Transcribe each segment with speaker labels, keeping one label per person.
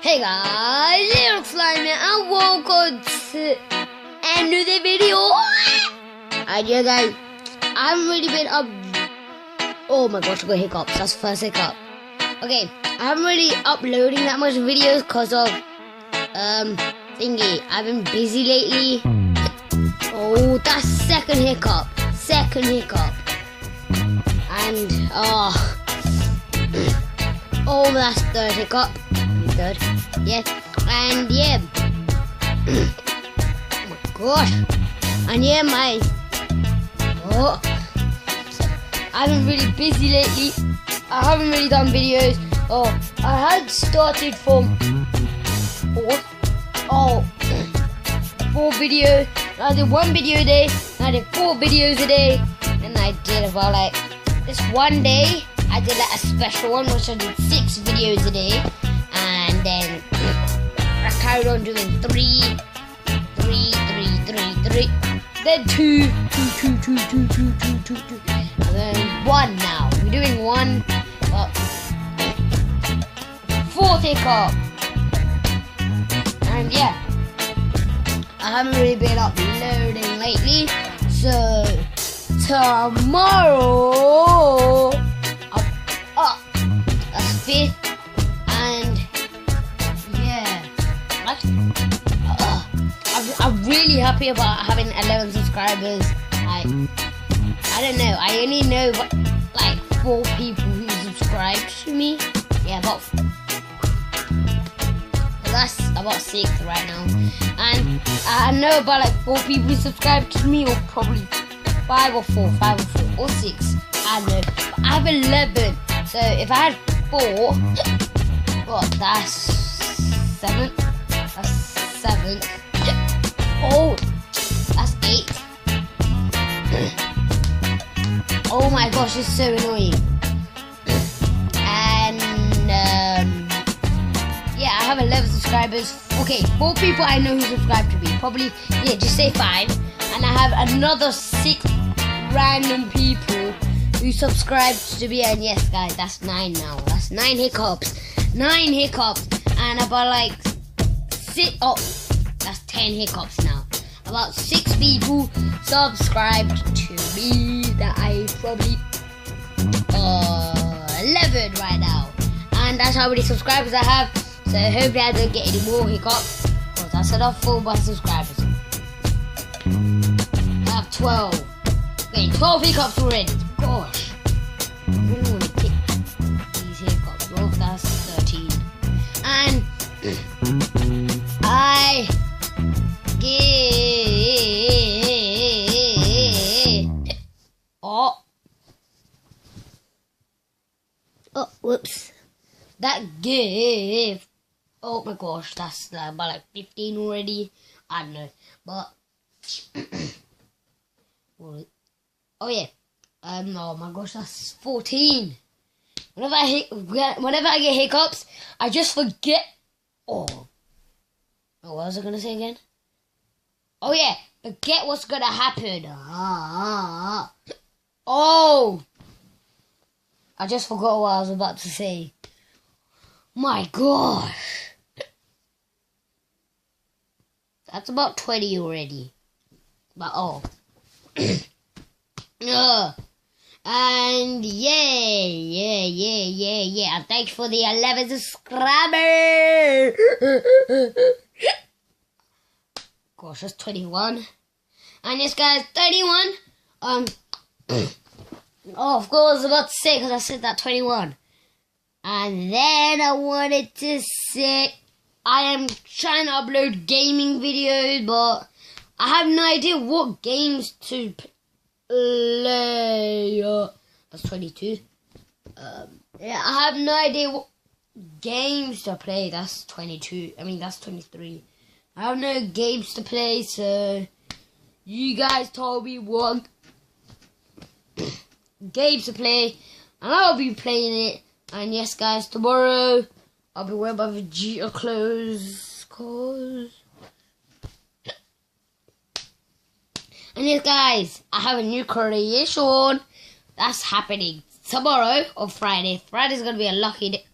Speaker 1: Hey guys, little slime here and welcome to another video. And yeah guys, I haven't really been up. Oh my gosh, I got hiccups. That's the first hiccup. Okay, I haven't really uploading that much videos because of thingy. I've been busy lately. Oh, that's second hiccup. And oh, that's third hiccup. Third, yeah, and yeah. Oh my gosh, and yeah, I've been really busy lately. I haven't really done videos. Oh, I had started from four videos. I did one video a day. I did 4 videos a day, and I did about like this one day. I did like a special one, which I did 6 videos a day. And then I carried on doing 3, then 2, and then 1 now. We're doing 1, but 4th hiccup. And yeah, I haven't really been uploading lately, so tomorrow that's 5th. I'm really happy about having 11 subscribers. I don't know. I only know like 4 people who subscribe to me. Yeah, that's about 6 right now. And I know about like 4 people who subscribe to me, or probably 5 or 4 or 6. I don't know. But I have 11. So if I had 4, well, that's 7. That's 7. Oh, that's 8. Oh my gosh, it's so annoying. And yeah, I have 11 subscribers. Okay, 4 people I know who subscribe to me. Probably, yeah, just say 5. And I have another 6 random people who subscribe to me. And yes, guys, that's 9 now. That's 9 hiccups. 9 hiccups. And about like 6. Oh, that's 10 hiccups now. About 6 people subscribed to me that I probably 11 right now, and that's how many subscribers I have. So hopefully I don't get any more hiccups, because that's enough for my subscribers. I have 12. Okay, 12 hiccups already. Gosh, I really want to pick these hiccups. Well, that's 13, and I give. Oh, whoops. That give. Oh my gosh, that's like about like 15 already. I don't know, but oh yeah. Oh my gosh, that's 14. Whenever I get hiccups, I just forget. Oh, what was I gonna say again? Oh yeah, forget what's gonna happen. Oh, I just forgot what I was about to say. My gosh, that's about 20 already. But and yeah. And thanks for the 11 subscribers. Gosh, that's 21. And yes, guys, 31. Oh, of course, I was about to say, because I said that 21. And then I wanted to say, I am trying to upload gaming videos, but I have no idea what games to play. That's 22. Yeah, I have no idea what games to play. That's 22. I mean, that's 23. I have no games to play, so you guys told me what games to play, and I'll be playing it. And yes, guys, tomorrow I'll be wearing my Vegeta clothes, and yes, guys, I have a new creation that's happening tomorrow on Friday. Friday's gonna be a lucky day.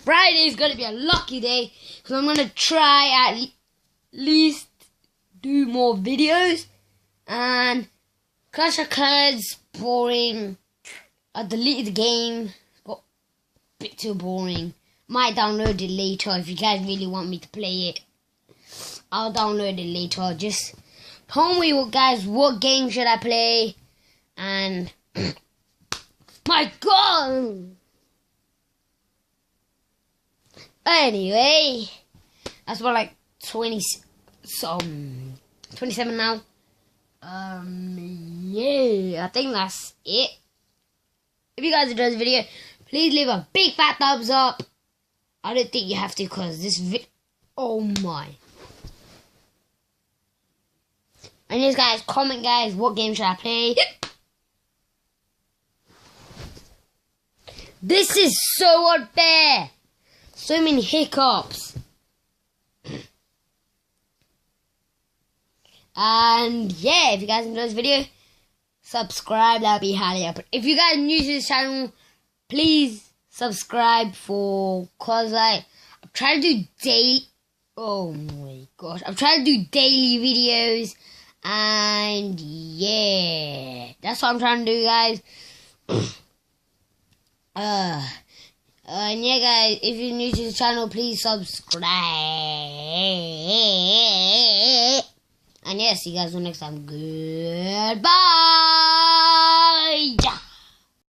Speaker 1: Friday is gonna be a lucky day because I'm gonna try at least do more videos. And Clash of Clans, boring. I deleted the game. Got a bit too boring. Might download it later if you guys really want me to play it. I'll download it later. Just tell me, guys, what game should I play? And my God. Anyway, that's about like 27 now. Yeah, I think that's it. If you guys enjoyed this video, please leave a big fat thumbs up. I don't think you have to because this oh my. And yes, guys, comment, guys, what game should I play? This is so unfair. So many hiccups. And yeah, if you guys enjoyed this video, subscribe. That would be highly appreciated. If you guys are new to this channel, please subscribe cause I'm trying to do daily. Oh my gosh, I'm trying to do daily videos, and yeah, that's what I'm trying to do, guys. And yeah, guys, if you're new to the channel, please subscribe. And yeah, see you guys next time. Goodbye.